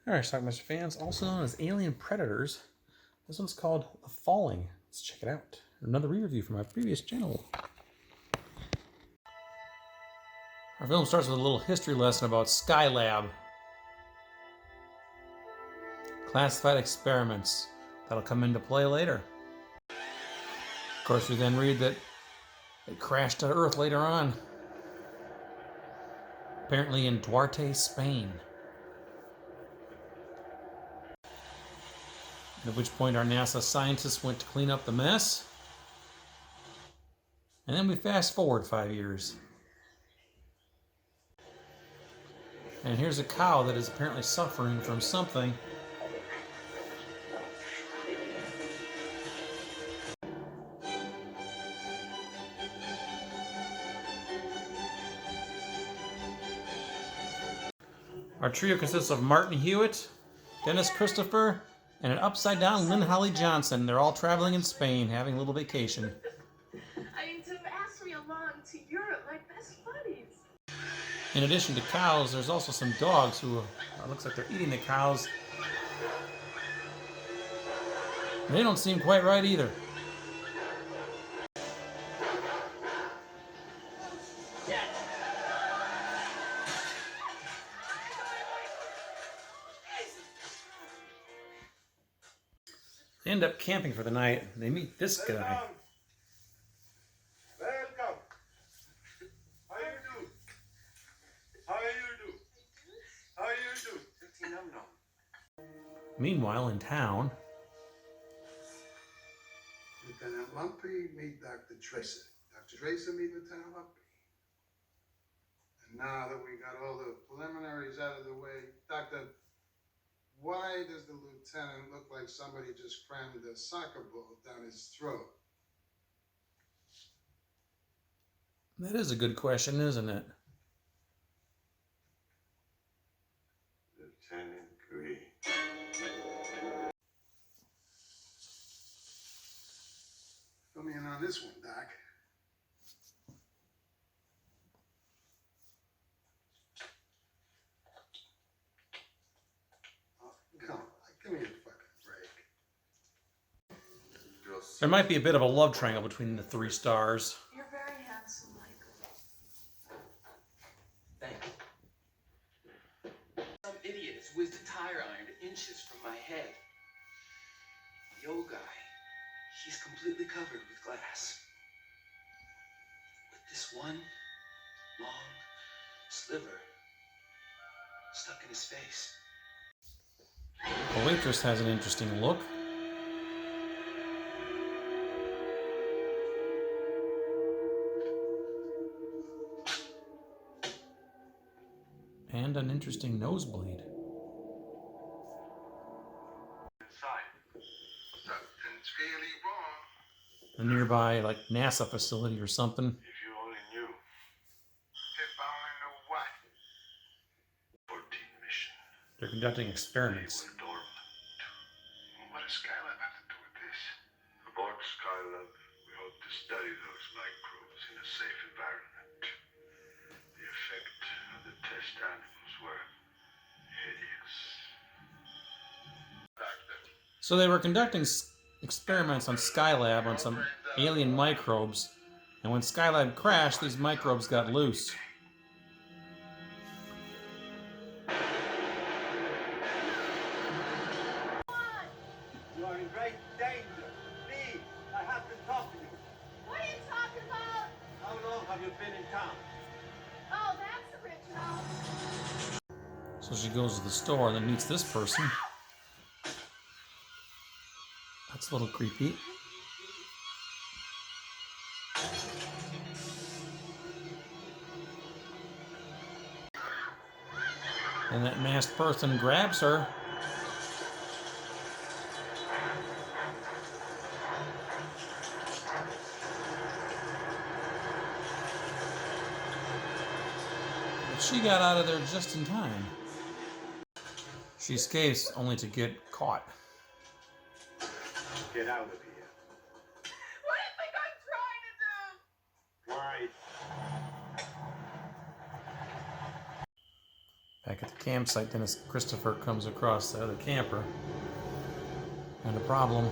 Alright, Schlockmeister fans, also known as alien predators. This one's called The Falling. Let's check it out. Another re-review from my previous channel. Our film starts with a little history lesson about Skylab. Classified experiments. That'll come into play later. Of course, we then read that it crashed to Earth later on. Apparently in Duarte, Spain. At which point our NASA scientists went to clean up the mess. And then we fast forward 5 years. And here's a cow that is apparently suffering from something. Our trio consists of Martin Hewitt, Dennis Christopher, and an upside-down Lynn Holly Johnson. They're all traveling in Spain, having a little vacation. I mean, to ask me along to Europe, like best buddies. In addition to cows, there's also some dogs who looks like they're eating the cows. They don't seem quite right either. They end up camping for the night. They meet this guy. Welcome. How you do? How you do? How you do? Meanwhile, in town, Lieutenant Lumpy, meet Dr. Tracer. Dr. Tracer, meet Lieutenant Lumpy. And now that we got all the preliminaries out of the way, Doctor, why does the lieutenant look like somebody just crammed a soccer ball down his throat? that is a good question, isn't it? Lieutenant Green. Fill me in on this one, Doc. Oh, come on, give me a fucking break. There might be a bit of a love triangle between the three stars. You're very handsome, Michael. Thank you. Some idiot has whizzed a tire iron inches from my head. The old guy, he's completely covered with glass. With this one long sliver stuck in his face. The waitress has an interesting look. And an interesting nosebleed. Something's really wrong. A nearby, like, NASA facility or something. If you only knew. If I only knew what? 14 mission. They're conducting experiments. They were dormant. What does Skylab have to do with this? Aboard Skylab, we hope to study those microbes in a safe environment. The effect of the test animals were hideous. So they were conducting experiments on Skylab on some alien microbes, and when Skylab crashed, these microbes got loose. You are in great danger. Please, I have to talk to you. What are you talking about? How long have you been in town? Oh, that's original. So she goes to the store and then meets this person. That's a little creepy. And that masked person grabs her. But she got out of there just in time. She escapes only to get caught. Get out of here. What do you think I'm trying to do? Why? Back Back at the campsite, Dennis Christopher comes across the other camper and a problem.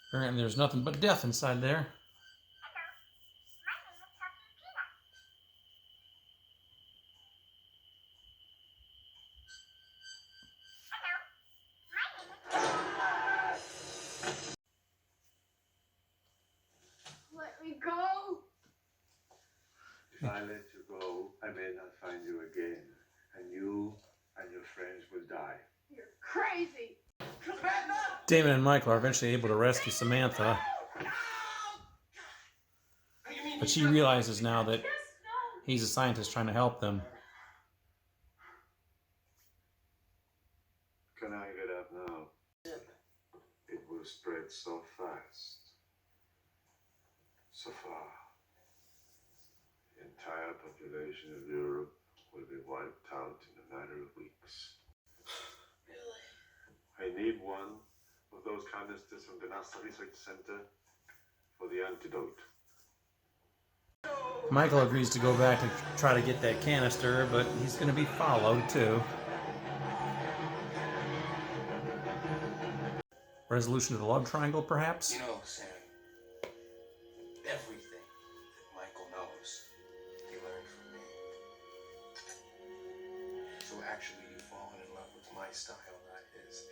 Apparently there's nothing but death inside there. Let me go. If I let you go, I may not find you again, and you and your friends will die. You're crazy. Damon and Michael are eventually able to rescue Samantha, but she realizes now that he's a scientist trying to help them. Can I get up now? It will spread so fast. So far. The entire population of Europe will be wiped out in a matter of weeks. I need one of those canisters from the NASA Research Center for the antidote. Michael agrees to go back and try to get that canister, but he's going to be followed too. Resolution of the love triangle, perhaps? You know, Sam, everything that Michael knows, he learned from me. So actually, you've fallen in love with my style, not his.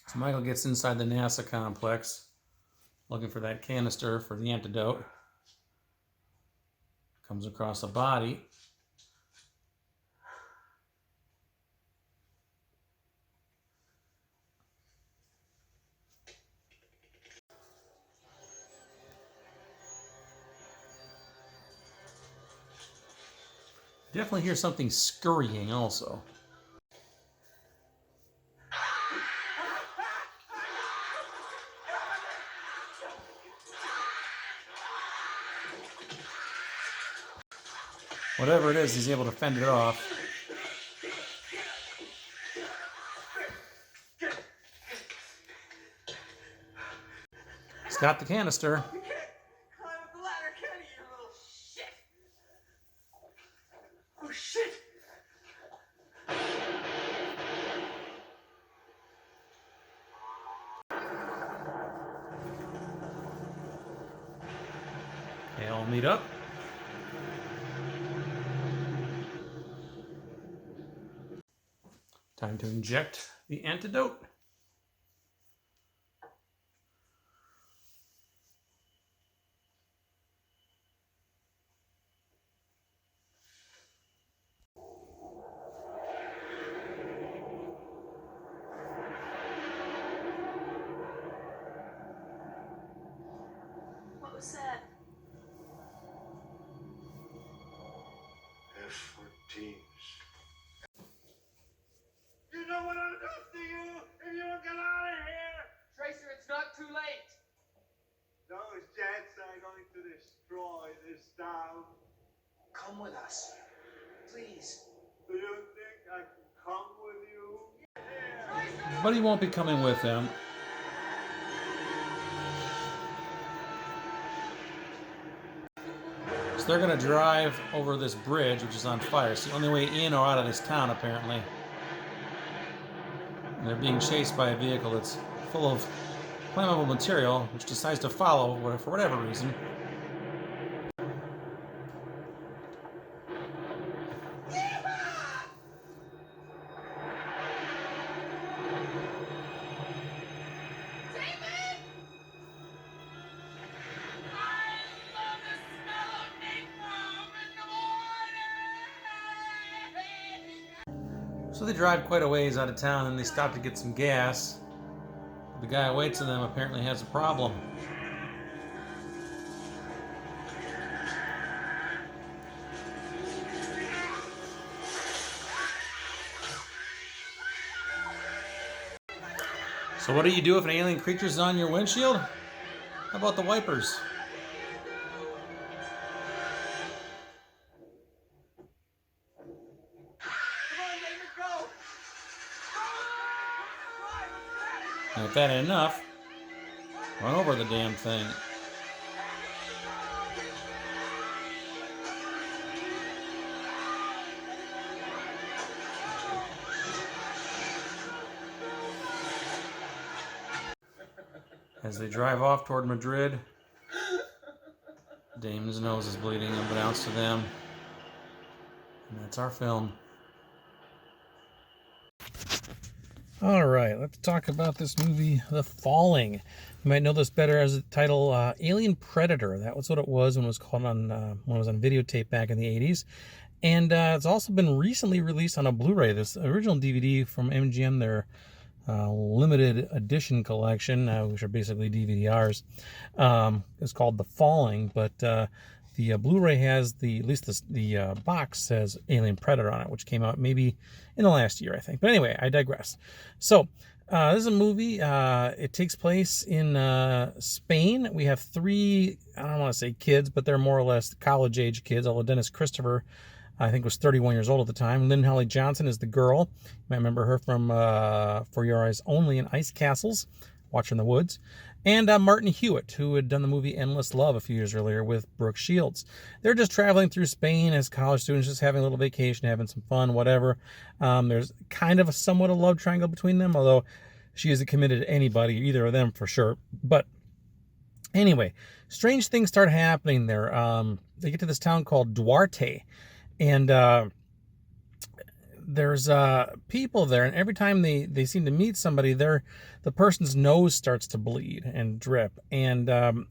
So Michael gets inside the NASA complex, looking for that canister for the antidote. Comes across a body. Definitely hear something scurrying also. Whatever it is, he's able to fend it off. He's got the canister. You can't climb up the ladder, can you, you little shit? Oh, shit! They all meet up. Time to inject the antidote. What was that? F-14s. You know what I'll do to you if you don't get out of here? Tracer, it's not too late. Those jets are going to destroy this town. Come with us. Please. Do you think I can come with you? But he won't be coming with them. So they're going to drive over this bridge, which is on fire. It's the only way in or out of this town, apparently. And they're being chased by a vehicle that's full of flammable material, which decides to follow for whatever reason. So they drive quite a ways out of town and they stop to get some gas. The guy waiting them apparently has a problem. So what do you do if an alien creature's on your windshield? How about the wipers? And if that ain't enough, Run over the damn thing. As they drive off toward Madrid, Damon's nose is bleeding, unbeknownst to them. And that's our film. All right, let's talk about this movie, The Falling. You might know this better as the title Alien Predator. That was what it was when it was called on when it was on videotape back in the 80s. And it's also been recently released on a Blu-ray. This original DVD from MGM, their limited edition collection, which are basically DVDRs, is called The Falling. But the Blu-ray has the box says Alien Predator on it, which came out maybe in the last year, I think. But anyway, I digress. So this is a movie. It takes place in Spain. We have three, I don't want to say kids, but they're more or less college-age kids, although Dennis Christopher, I think, was 31 years old at the time. Lynn Holly Johnson is the girl. You might remember her from For Your Eyes Only and Ice Castles, Watcher in the Woods. And Martin Hewitt, who had done the movie Endless Love a few years earlier with Brooke Shields. They're just traveling through Spain as college students, just having a little vacation, having some fun, whatever. There's kind of somewhat a love triangle between them, although she isn't committed to anybody, either of them for sure. But anyway, strange things start happening there. They get to this town called Duarte, and there's people there, and every time they seem to meet somebody, the person's nose starts to bleed and drip, and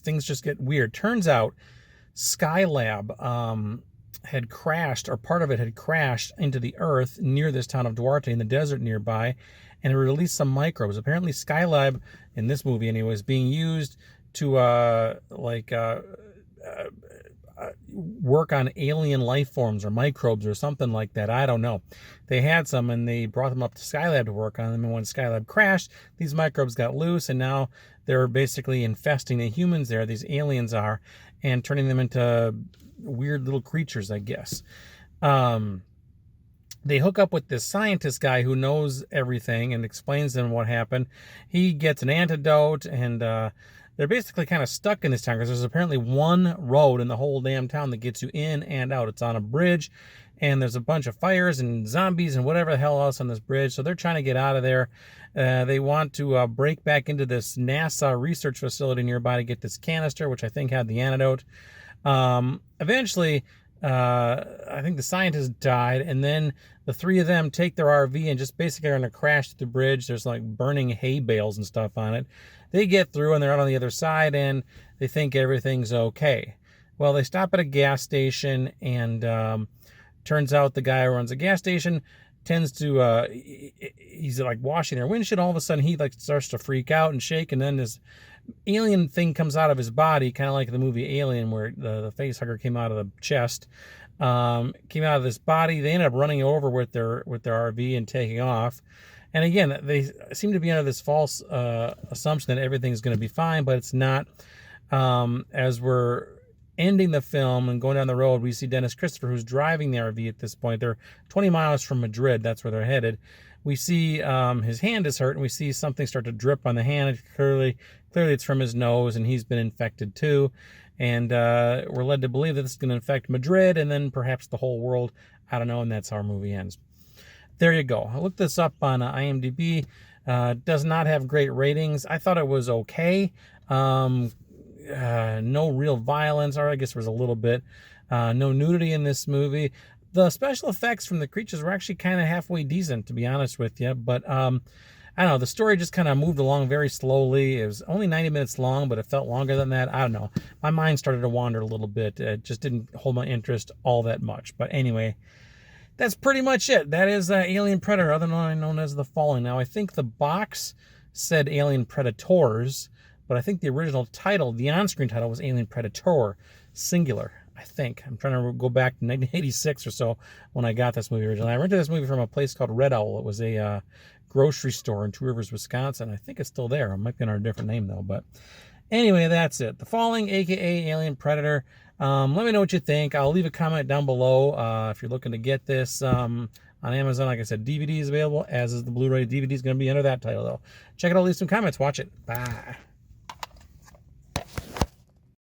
things just get weird. Turns out Skylab had crashed, or part of it had crashed into the earth near this town of Duarte in the desert nearby, and it released some microbes. Apparently Skylab, in this movie anyway, is being used to work on alien life forms or microbes or something like that. I don't know. They had some, and they brought them up to Skylab to work on them, and when Skylab crashed, these microbes got loose, and now they're basically infesting the humans there, these aliens are, and turning them into weird little creatures, I guess. They hook up with this scientist guy who knows everything and explains to them what happened. He gets an antidote, and they're basically kind of stuck in this town because there's apparently one road in the whole damn town that gets you in and out. It's on a bridge, and there's a bunch of fires and zombies and whatever the hell else on this bridge. So they're trying to get out of there. They want to break back into this NASA research facility nearby to get this canister, which I think had the antidote. Eventually, I think the scientist died, and then the three of them take their RV and just basically are going to crash through the bridge. There's like burning hay bales and stuff on it. They get through, and they're out on the other side, and they think everything's okay. Well, they stop at a gas station, and turns out the guy who runs the gas station tends to, he's like washing their windshield. All of a sudden, he like starts to freak out and shake, and then this alien thing comes out of his body, kind of like the movie Alien, where the face hugger came out of the chest, came out of this body. They ended up running over with their RV and taking off. And again, they seem to be under this false assumption that everything's going to be fine, but it's not. As we're ending the film and going down the road, we see Dennis Christopher, who's driving the RV at this point. They're 20 miles from Madrid. That's where they're headed. We see his hand is hurt, and we see something start to drip on the hand. Clearly it's from his nose, and he's been infected too. And we're led to believe that this is going to infect Madrid and then perhaps the whole world. I don't know, and that's how our movie ends. There you go. I looked this up on IMDb. Does not have great ratings. I thought it was okay. No real violence, or I guess there was a little bit. No nudity in this movie. The special effects from the creatures were actually kind of halfway decent, to be honest with you. But I don't know. The story just kind of moved along very slowly. It was only 90 minutes long, but it felt longer than that. I don't know. My mind started to wander a little bit. It just didn't hold my interest all that much. But anyway, that's pretty much it. That is Alien Predator, otherwise known as The Falling. Now, I think the box said Alien Predators, but I think the original title, the on-screen title, was Alien Predator, singular, I think. I'm trying to go back to 1986 or so when I got this movie originally. I rented this movie from a place called Red Owl. It was a grocery store in Two Rivers, Wisconsin. I think it's still there. It might be under a different name, though. But anyway, that's it. The Falling, a.k.a. Alien Predator. Let me know what you think. I'll leave a comment down below if you're looking to get this on Amazon. Like I said, DVD is available, as is the Blu-ray. DVD is going to be under that title, though. Check it out. Leave some comments. Watch it. Bye.